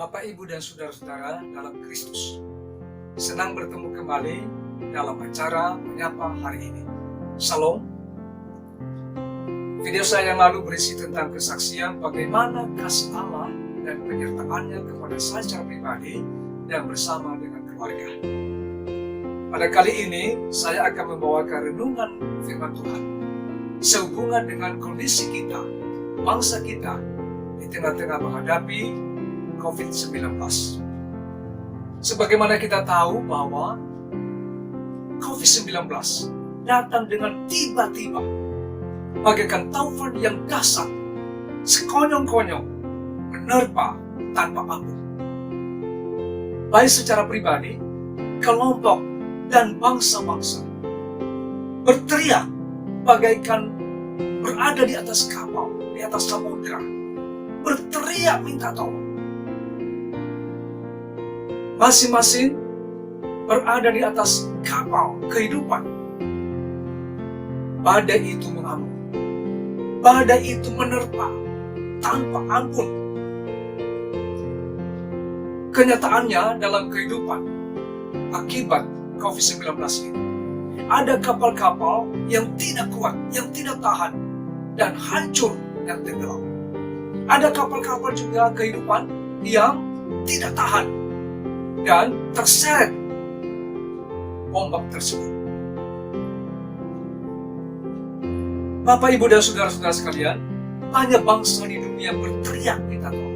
Bapak, Ibu, dan saudara-saudara dalam Kristus. Senang bertemu kembali dalam acara Menyapa hari ini. Shalom. Video saya yang lalu berisi tentang kesaksian bagaimana kasih Allah dan penyertaannya kepada saya secara pribadi dan bersama dengan keluarga. Pada kali ini, saya akan membawakan renungan firman Tuhan sehubungan dengan kondisi kita, bangsa kita, di tengah-tengah menghadapi COVID-19. Sebagaimana kita tahu bahwa COVID-19 datang dengan tiba-tiba, bagaikan taufan yang dahsyat, sekonyong-konyong, menerpa tanpa ampun. Baik secara pribadi, kelompok, dan bangsa-bangsa berteriak bagaikan berada di atas kapal, di atas samudera, berteriak minta tolong. Masing-masing berada di atas kapal kehidupan. Badai itu mengamuk. Badai itu menerpa tanpa ampun. Kenyataannya dalam kehidupan akibat COVID-19 ini, ada kapal-kapal yang tidak kuat, yang tidak tahan, dan hancur dan tenggelam. Ada kapal-kapal juga kehidupan yang tidak tahan dan terseret ombak tersebut. Bapak, Ibu, dan saudara-saudara sekalian, banyak bangsa di dunia berteriak minta tolong.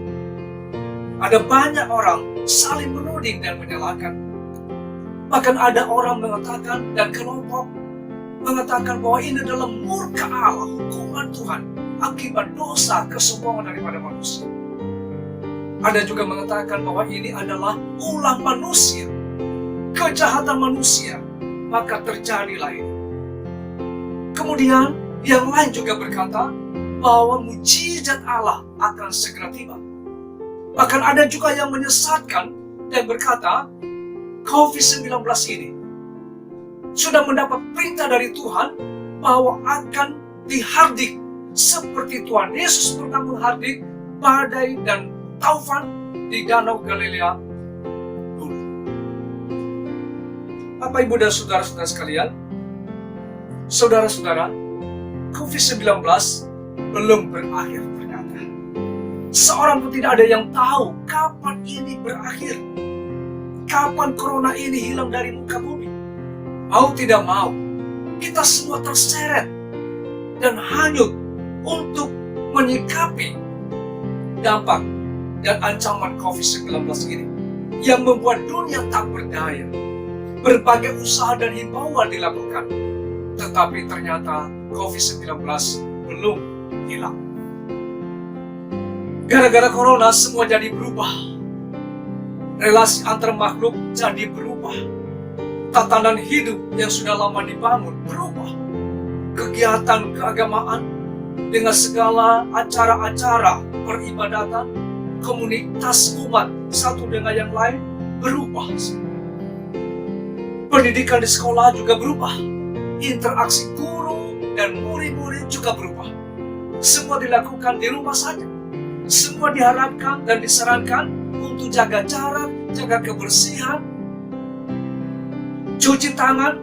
Ada banyak orang saling menuding dan menyalahkan. Bahkan ada orang mengatakan dan kelompok mengatakan bahwa ini adalah murka Allah, hukuman Tuhan akibat dosa kesombongan daripada manusia. Ada juga mengatakan bahwa ini adalah ulah manusia, kejahatan manusia, maka terjadilah ini. Kemudian yang lain juga berkata bahwa mujizat Allah akan segera tiba. Bahkan ada juga yang menyesatkan dan berkata COVID-19 ini sudah mendapat perintah dari Tuhan bahwa akan dihardik seperti Tuhan Yesus pernah menghardik badai dan taufan di Danau Galilea dulu. Bapak, Ibu, dan saudara-saudara sekalian, saudara-saudara, COVID-19 belum berakhir ternyata. Seorang pun tidak ada yang tahu kapan ini berakhir. Kapan corona ini hilang dari muka bumi. Mau tidak mau, kita semua terseret dan hanyut untuk menyikapi dampak dan ancaman COVID-19 ini yang membuat dunia tak berdaya. Berbagai usaha dan himbauan dilakukan, tetapi ternyata COVID-19 belum hilang. Gara-gara corona semua jadi berubah. Relasi antar makhluk jadi berubah. Tatanan hidup yang sudah lama dibangun berubah. Kegiatan keagamaan dengan segala acara-acara peribadatan, komunitas umat satu dengan yang lain berubah. Pendidikan di sekolah juga berubah. Interaksi guru dan murid-murid juga berubah. Semua dilakukan di rumah saja. Semua diharapkan dan disarankan untuk jaga jarak, jaga kebersihan, cuci tangan,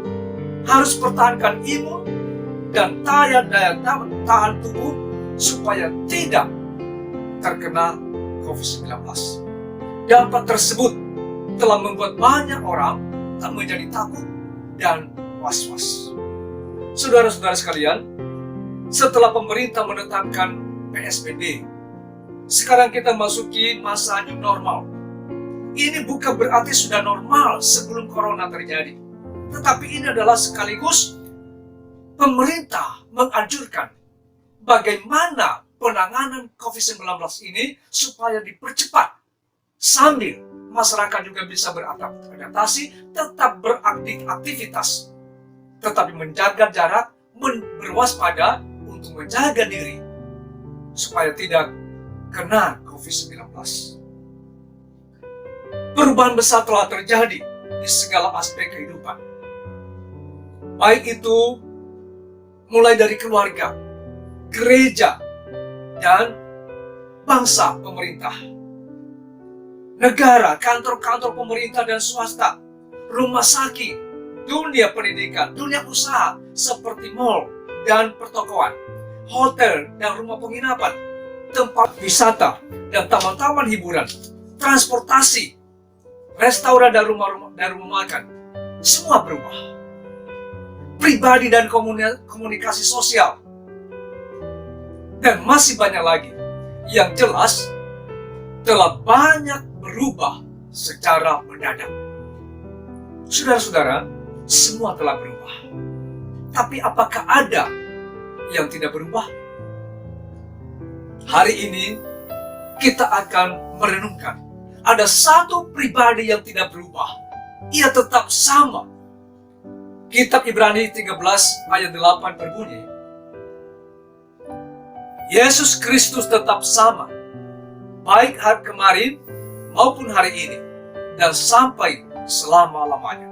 harus pertahankan imun dan daya tahan tubuh supaya tidak terkena COVID-19. Dampak tersebut telah membuat banyak orang tak menjadi takut dan was-was. Saudara-saudara sekalian, setelah pemerintah menetapkan PSBB, sekarang kita masuki masa new normal. Ini bukan berarti sudah normal sebelum corona terjadi, tetapi ini adalah sekaligus pemerintah menganjurkan bagaimana penanganan COVID-19 ini supaya dipercepat sambil masyarakat juga bisa beradaptasi, tetap beraktivitas, tetapi menjaga jarak, berwaspada untuk menjaga diri supaya tidak kena COVID-19. Perubahan besar telah terjadi di segala aspek kehidupan. Baik itu mulai dari keluarga, gereja, dan bangsa pemerintah. negara, kantor-kantor pemerintah dan swasta, rumah sakit, dunia pendidikan, dunia usaha seperti mal dan pertokoan, hotel dan rumah penginapan, tempat wisata dan taman-taman hiburan, transportasi, restoran dan rumah makan, semua berubah. Pribadi dan komunikasi sosial, dan masih banyak lagi yang jelas telah banyak berubah secara mendadak. Saudara-saudara, semua telah berubah. Tapi apakah ada yang tidak berubah? Hari ini kita akan merenungkan. Ada satu pribadi yang tidak berubah. Ia tetap sama. Kitab Ibrani 13 ayat 8 berbunyi, Yesus Kristus tetap sama, baik hari kemarin maupun hari ini, dan sampai selama-lamanya.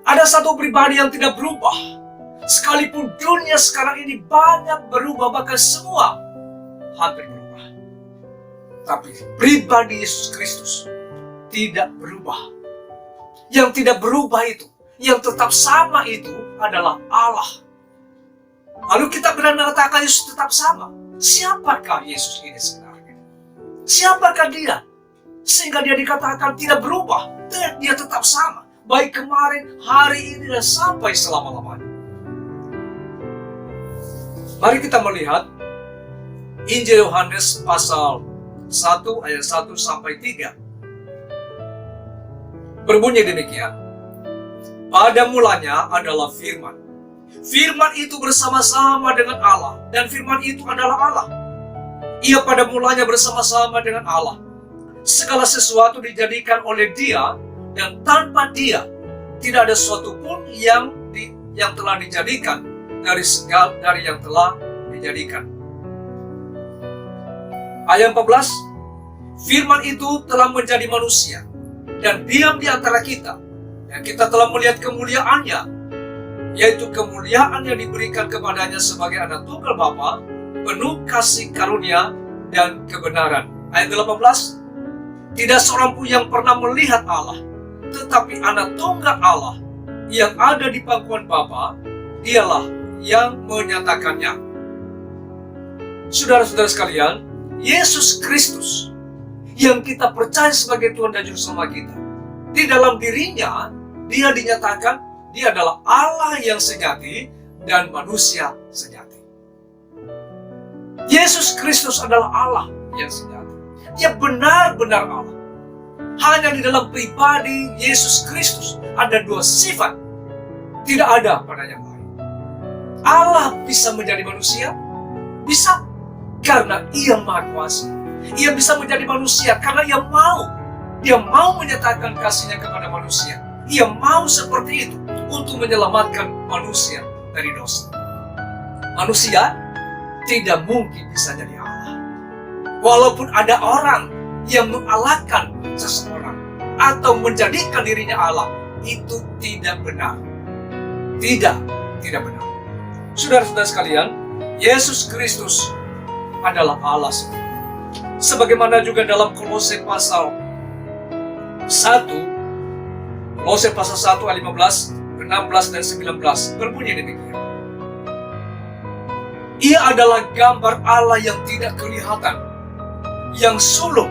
Ada satu pribadi yang tidak berubah. Sekalipun dunia sekarang ini banyak berubah, bahkan semua hampir berubah. Tapi pribadi Yesus Kristus tidak berubah. Yang tidak berubah itu, yang tetap sama itu adalah Allah. Lalu kita berani mengatakan Yesus tetap sama. Siapakah Yesus ini sebenarnya? Siapakah dia? Sehingga dia dikatakan tidak berubah. Dan dia tetap sama. Baik kemarin, hari ini, dan sampai selama-lamanya. Mari kita melihat Injil Yohanes pasal 1 ayat 1 sampai 3. Berbunyi demikian. Pada mulanya adalah firman. Firman itu bersama-sama dengan Allah, dan firman itu adalah Allah. Ia pada mulanya bersama-sama dengan Allah. Segala sesuatu dijadikan oleh Dia, dan tanpa Dia tidak ada sesuatu pun yang telah dijadikan dari yang telah dijadikan. Ayat 14. Firman itu telah menjadi manusia dan diam di antara kita, dan kita telah melihat kemuliaannya, yaitu kemuliaan yang diberikan kepadanya sebagai anak tunggal Bapa, penuh kasih karunia dan kebenaran. Ayat 18. Tidak seorang pun yang pernah melihat Allah, tetapi anak tunggal Allah yang ada di pangkuan Bapa, dialah yang menyatakannya. Saudara-saudara sekalian, Yesus Kristus yang kita percaya sebagai Tuhan dan Juru Selamat kita, di dalam dirinya Dia dinyatakan Dia adalah Allah yang sejati dan manusia sejati. Yesus Kristus adalah Allah yang sejati. Dia benar-benar Allah. Hanya di dalam pribadi Yesus Kristus ada dua sifat, tidak ada pada yang lain. Allah bisa menjadi manusia? Bisa, karena Ia Maha Kuasa. Ia bisa menjadi manusia karena Ia mau. Dia mau menyatakan kasih-Nya kepada manusia. Ia mau seperti itu untuk menyelamatkan manusia dari dosa. Manusia tidak mungkin bisa jadi Allah. Walaupun ada orang yang mengalahkan seseorang atau menjadikan dirinya Allah, itu tidak benar. Tidak benar. Saudara-saudara sekalian, Yesus Kristus adalah Allah sendiri. Sebagaimana juga dalam Kolose pasal 1, Kolose pasal 1 ayat 15, 16 dan 19 berbunyi demikian. Ia adalah gambar Allah yang tidak kelihatan, yang sulung,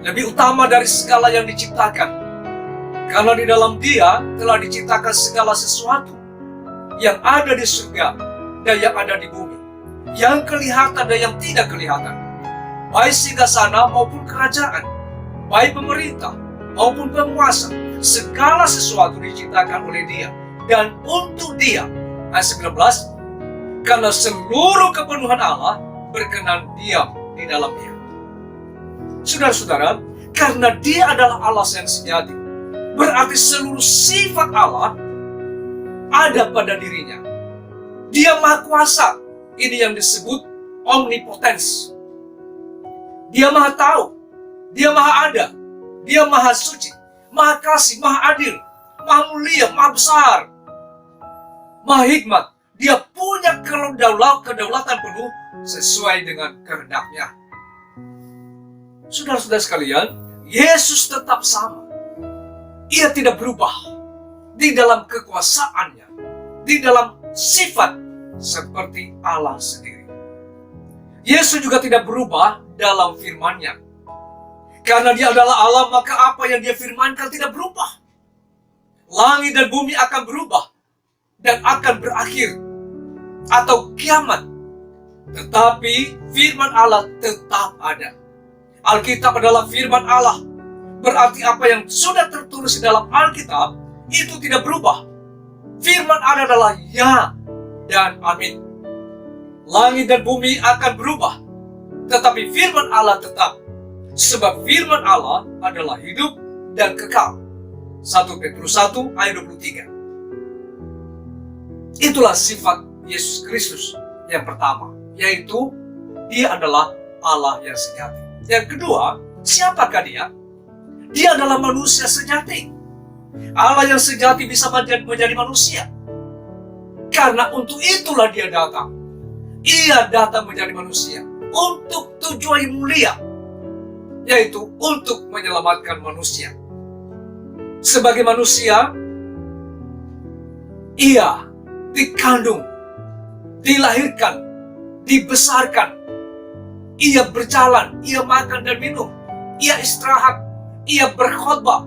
lebih utama dari segala yang diciptakan. Karena di dalam Dia telah diciptakan segala sesuatu yang ada di surga dan yang ada di bumi, yang kelihatan dan yang tidak kelihatan, baik singgasana maupun kerajaan, baik pemerintah maupun penguasa. Segala sesuatu diciptakan oleh Dia dan untuk Dia. Ayat 19, karena seluruh kepenuhan Allah berkenan diam di dalam Dia. Saudara-saudara, karena Dia adalah Allah yang sejati, berarti seluruh sifat Allah ada pada dirinya. Dia Maha Kuasa. Ini yang disebut omnipotens. Dia Maha Tahu, Dia Maha Ada, Dia Maha Suci, Maha Kasih, Maha Adil, Maha Mulia, Maha Besar, Maha Hikmat. Dia punya kedaulatan penuh sesuai dengan kehendak-Nya. Saudara-saudara sekalian, Yesus tetap sama. Ia tidak berubah di dalam kekuasaannya, di dalam sifat seperti Allah sendiri. Yesus juga tidak berubah dalam firman-Nya. Karena Dia adalah Allah, maka apa yang Dia firmankan tidak berubah. Langit dan bumi akan berubah dan akan berakhir atau kiamat. Tetapi firman Allah tetap ada. Alkitab adalah firman Allah. Berarti apa yang sudah tertulis di dalam Alkitab itu tidak berubah. Firman Allah adalah ya dan amin. Langit dan bumi akan berubah, tetapi firman Allah tetap. Sebab firman Allah adalah hidup dan kekal. 1 Petrus 1 ayat 23. Itulah sifat Yesus Kristus yang pertama, yaitu Dia adalah Allah yang sejati. Yang kedua, siapakah Dia? Dia adalah manusia sejati. Allah yang sejati bisa menjadi manusia. Karena untuk itulah Dia datang. Ia datang menjadi manusia untuk tujuan mulia, yaitu untuk menyelamatkan manusia. Sebagai manusia, Ia dikandung, dilahirkan, dibesarkan. Ia berjalan, Ia makan dan minum, Ia istirahat, Ia berkhotbah,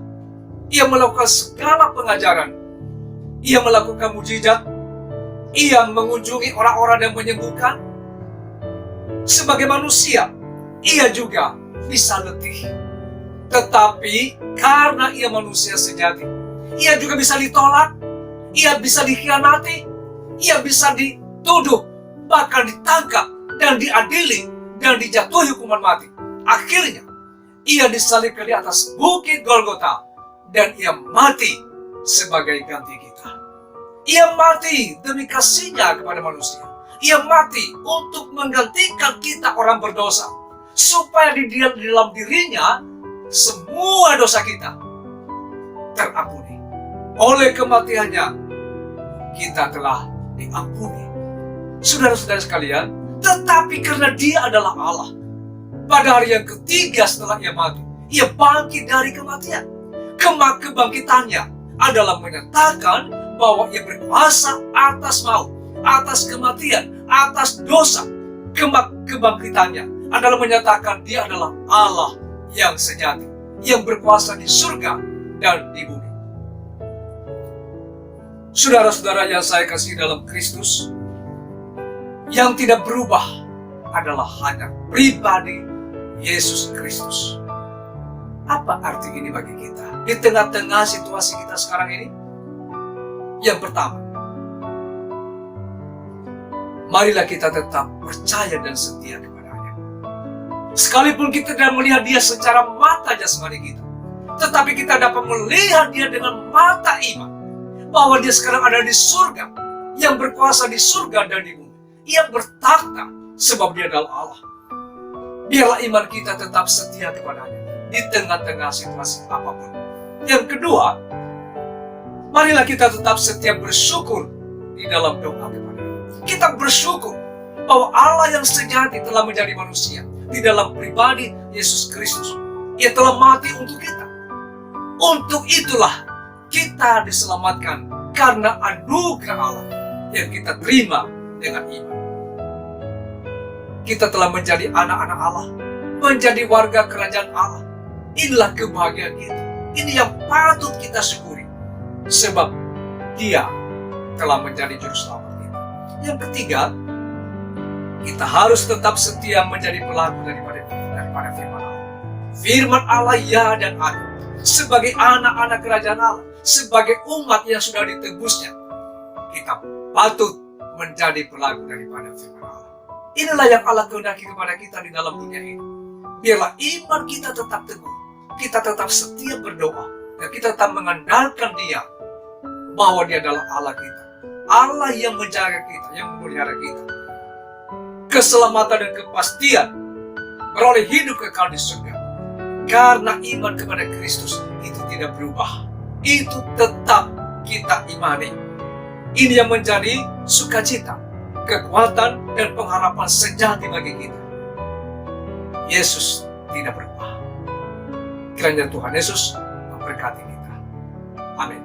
Ia melakukan segala pengajaran, Ia melakukan mujizat, Ia mengunjungi orang-orang yang menyembuhkan. Sebagai manusia, Ia juga bisa letih. Tetapi karena Ia manusia sejati, Ia juga bisa ditolak, Ia bisa dikhianati, Ia bisa dituduh, bahkan ditangkap dan diadili dan dijatuhi hukuman mati. Akhirnya, Ia disalibkan di atas bukit Golgota dan Ia mati sebagai ganti kita. Ia mati demi kasih-Nya kepada manusia. Ia mati untuk menggantikan kita orang berdosa, supaya di dalam dirinya semua dosa kita terampuni. Oleh kematiannya kita telah diampuni. Saudara-saudara sekalian, tetapi karena Dia adalah Allah, pada hari yang ketiga setelah Ia mati, Ia bangkit dari kematian. Kebangkitannya adalah menyatakan bahwa Ia berkuasa atas maut, atas kematian, atas dosa. Kebangkitannya adalah menyatakan Dia adalah Allah yang sejati, yang berkuasa di surga dan di bumi. Saudara-saudara yang saya kasih dalam Kristus, yang tidak berubah adalah hanya pribadi Yesus Kristus. Apa arti ini bagi kita di tengah-tengah situasi kita sekarang ini? Yang pertama, marilah kita tetap percaya dan setia kepada-Nya. Sekalipun kita tidak melihat Dia secara mata jasmani kita, tetapi kita dapat melihat Dia dengan mata iman, bahwa Dia sekarang ada di surga, yang berkuasa di surga dan di bumi. Ia bertakhta sebab Dia adalah Allah. Biarlah iman kita tetap setia kepada-Nya di tengah-tengah situasi apapun. Yang kedua, marilah kita tetap setia bersyukur di dalam doa kepada-Nya. Kita bersyukur bahwa Allah yang sejati telah menjadi manusia di dalam pribadi Yesus Kristus. Ia telah mati untuk kita. Untuk itulah kita diselamatkan karena anugerah Allah yang kita terima dengan iman. Kita telah menjadi anak-anak Allah, menjadi warga kerajaan Allah. Inilah kebahagiaan kita. Ini yang patut kita syukuri, sebab Dia telah menjadi juru selamat kita. Yang ketiga, kita harus tetap setia menjadi pelaku daripada firman Allah. Firman Allah ya dan amin. Sebagai anak-anak kerajaan Allah, sebagai umat yang sudah ditebusnya, kita patut menjadi pelaku daripada firman Allah. Inilah yang Allah kehendaki kepada kita di dalam dunia ini. Biarlah iman kita tetap teguh, kita tetap setia berdoa, dan kita tetap mengandalkan Dia, bahwa Dia adalah Allah kita, Allah yang menjaga kita, yang memelihara kita. Keselamatan dan kepastian beroleh hidup kekal di surga. Karena iman kepada Kristus itu tidak berubah, itu tetap kita imani. Ini yang menjadi sukacita, kekuatan, dan pengharapan sejati bagi kita. Yesus tidak berubah. Kiranya Tuhan Yesus memberkati kita. Amin.